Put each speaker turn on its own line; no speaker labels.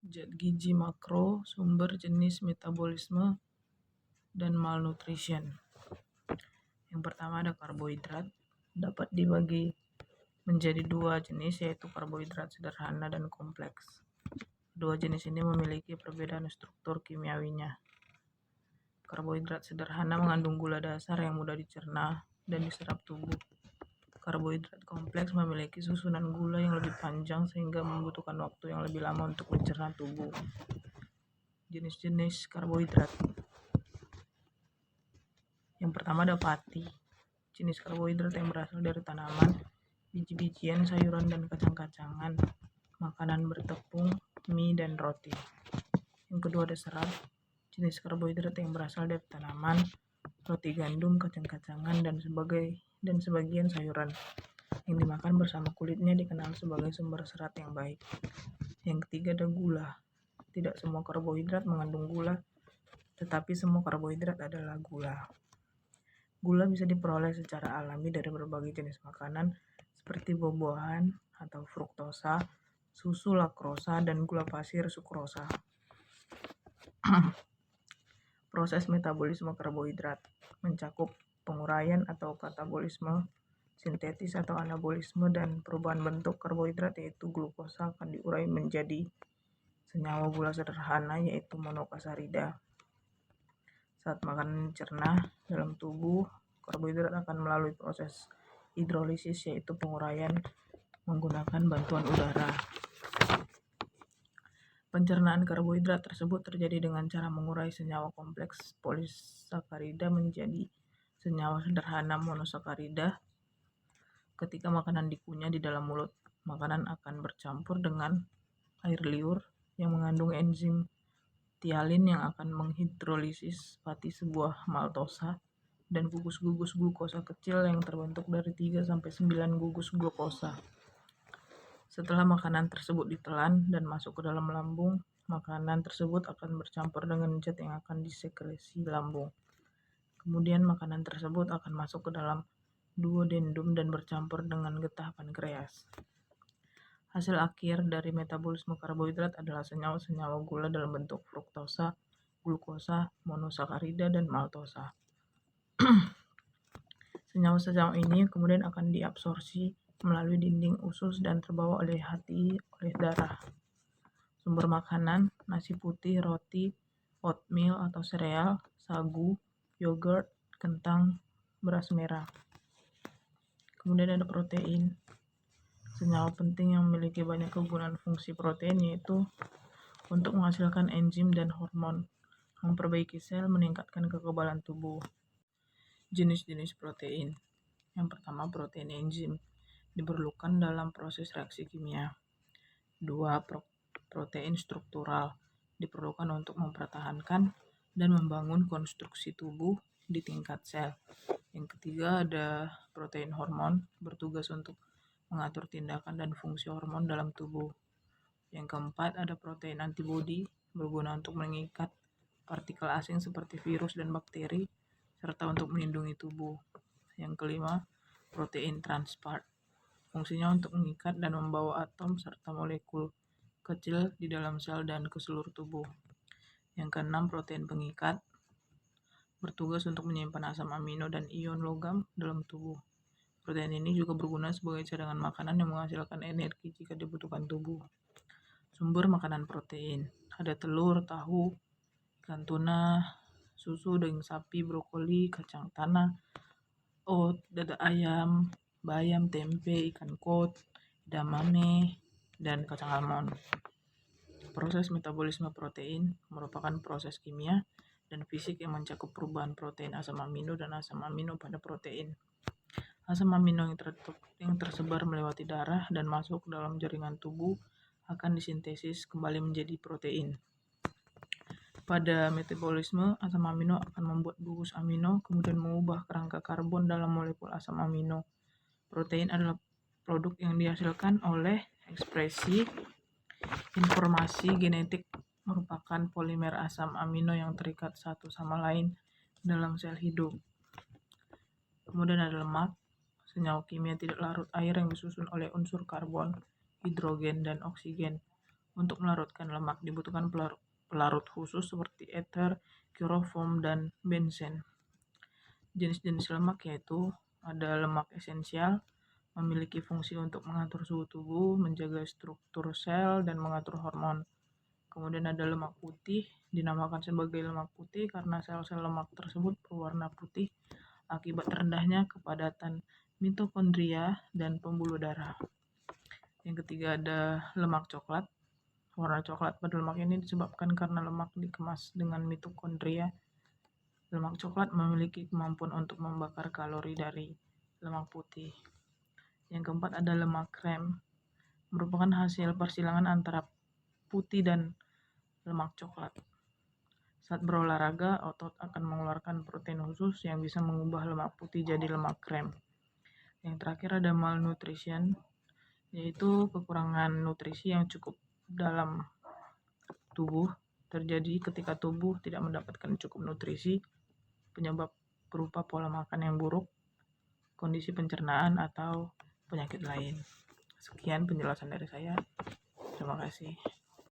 zat gizi makro, sumber jenis metabolisme, dan malnutrition. Yang pertama ada karbohidrat, dapat dibagi menjadi dua jenis, yaitu karbohidrat sederhana dan kompleks. Dua jenis ini memiliki perbedaan struktur kimiawinya. Karbohidrat sederhana mengandung gula dasar yang mudah dicerna dan diserap tubuh. Karbohidrat kompleks memiliki susunan gula yang lebih panjang sehingga membutuhkan waktu yang lebih lama untuk mencerna tubuh. Jenis-jenis karbohidrat. Yang pertama ada pati, jenis karbohidrat yang berasal dari tanaman, biji-bijian, sayuran, dan kacang-kacangan, makanan bertepung, mie, dan roti. Yang kedua ada serat, jenis karbohidrat yang berasal dari tanaman, roti gandum, kacang-kacangan, dan sebagian sayuran. Yang dimakan bersama kulitnya dikenal sebagai sumber serat yang baik. Yang ketiga ada gula. Tidak semua karbohidrat mengandung gula, tetapi semua karbohidrat adalah gula. Gula bisa diperoleh secara alami dari berbagai jenis makanan seperti buah-buahan atau fruktosa, susu lakrosa, dan gula pasir sukrosa. Proses metabolisme karbohidrat mencakup penguraian atau katabolisme, sintetis atau anabolisme, dan perubahan bentuk karbohidrat yaitu glukosa akan diurai menjadi senyawa gula sederhana yaitu monokasarida. Saat makanan dicerna dalam tubuh, karbohidrat akan melalui proses hidrolisis yaitu penguraian menggunakan bantuan udara. Pencernaan karbohidrat tersebut terjadi dengan cara mengurai senyawa kompleks polisakarida menjadi senyawa sederhana monosakarida. Ketika makanan dikunyah di dalam mulut, makanan akan bercampur dengan air liur yang mengandung enzim tialin yang akan menghidrolisis pati sebuah maltosa dan gugus-gugus glukosa kecil yang terbentuk dari 3-9 gugus glukosa. Setelah makanan tersebut ditelan dan masuk ke dalam lambung, makanan tersebut akan bercampur dengan zat yang akan disekresi lambung. Kemudian makanan tersebut akan masuk ke dalam duodendum dan bercampur dengan getah pankreas. Hasil akhir dari metabolisme karbohidrat adalah senyawa-senyawa gula dalam bentuk fruktosa, glukosa, monosakarida, dan maltosa. Senyawa-senyawa ini kemudian akan diabsorpsi melalui dinding usus dan terbawa oleh darah. Sumber makanan, nasi putih, roti, oatmeal atau sereal, sagu, yogurt, kentang, beras merah. Kemudian ada protein. Senyawa penting yang memiliki banyak kegunaan fungsi protein yaitu untuk menghasilkan enzim dan hormon, memperbaiki sel, meningkatkan kekebalan tubuh. Jenis-jenis protein. Yang pertama protein enzim, diperlukan dalam proses reaksi kimia. 2. Protein struktural, diperlukan untuk mempertahankan dan membangun konstruksi tubuh di tingkat sel. Yang ketiga ada protein hormon, bertugas untuk mengatur tindakan dan fungsi hormon dalam tubuh. Yang keempat ada protein antibodi, berguna untuk mengikat partikel asing seperti virus dan bakteri, serta untuk melindungi tubuh. Yang kelima, protein transport, fungsinya untuk mengikat dan membawa atom serta molekul kecil di dalam sel dan ke seluruh tubuh. Yang keenam, protein pengikat, bertugas untuk menyimpan asam amino dan ion logam dalam tubuh. Protein ini juga berguna sebagai cadangan makanan yang menghasilkan energi jika dibutuhkan tubuh. Sumber makanan protein, ada telur, tahu, ikan tuna, susu, daging sapi, brokoli, kacang tanah, oat, dada ayam, bayam, tempe, ikan kod, edamame, dan kacang almond. Proses metabolisme protein merupakan proses kimia dan fisik yang mencakup perubahan protein asam amino dan asam amino pada protein. Asam amino yang tersebar melewati darah dan masuk ke dalam jaringan tubuh akan disintesis kembali menjadi protein. Pada metabolisme, asam amino akan membuat gugus amino, kemudian mengubah kerangka karbon dalam molekul asam amino. Protein adalah produk yang dihasilkan oleh ekspresi informasi genetik, merupakan polimer asam amino yang terikat satu sama lain dalam sel hidup. Kemudian ada lemak, senyawa kimia tidak larut air yang disusun oleh unsur karbon, hidrogen, dan oksigen. Untuk melarutkan lemak dibutuhkan pelarut khusus seperti ether, styrofoam, dan benzen. Jenis-jenis lemak yaitu ada lemak esensial, memiliki fungsi untuk mengatur suhu tubuh, menjaga struktur sel, dan mengatur hormon. Kemudian ada lemak putih, dinamakan sebagai lemak putih karena sel-sel lemak tersebut berwarna putih akibat rendahnya kepadatan mitokondria dan pembuluh darah. Yang ketiga ada lemak coklat. Warna coklat pada lemak ini disebabkan karena lemak dikemas dengan mitokondria. Lemak coklat memiliki kemampuan untuk membakar kalori dari lemak putih. Yang keempat ada lemak krem, merupakan hasil persilangan antara putih dan lemak coklat. Saat berolahraga, otot akan mengeluarkan protein khusus yang bisa mengubah lemak putih jadi lemak krem. Yang terakhir ada malnutrition, yaitu kekurangan nutrisi yang cukup dalam tubuh terjadi ketika tubuh tidak mendapatkan cukup nutrisi. Penyebab berupa pola makan yang buruk, kondisi pencernaan, atau penyakit lain. Sekian penjelasan dari saya. Terima kasih.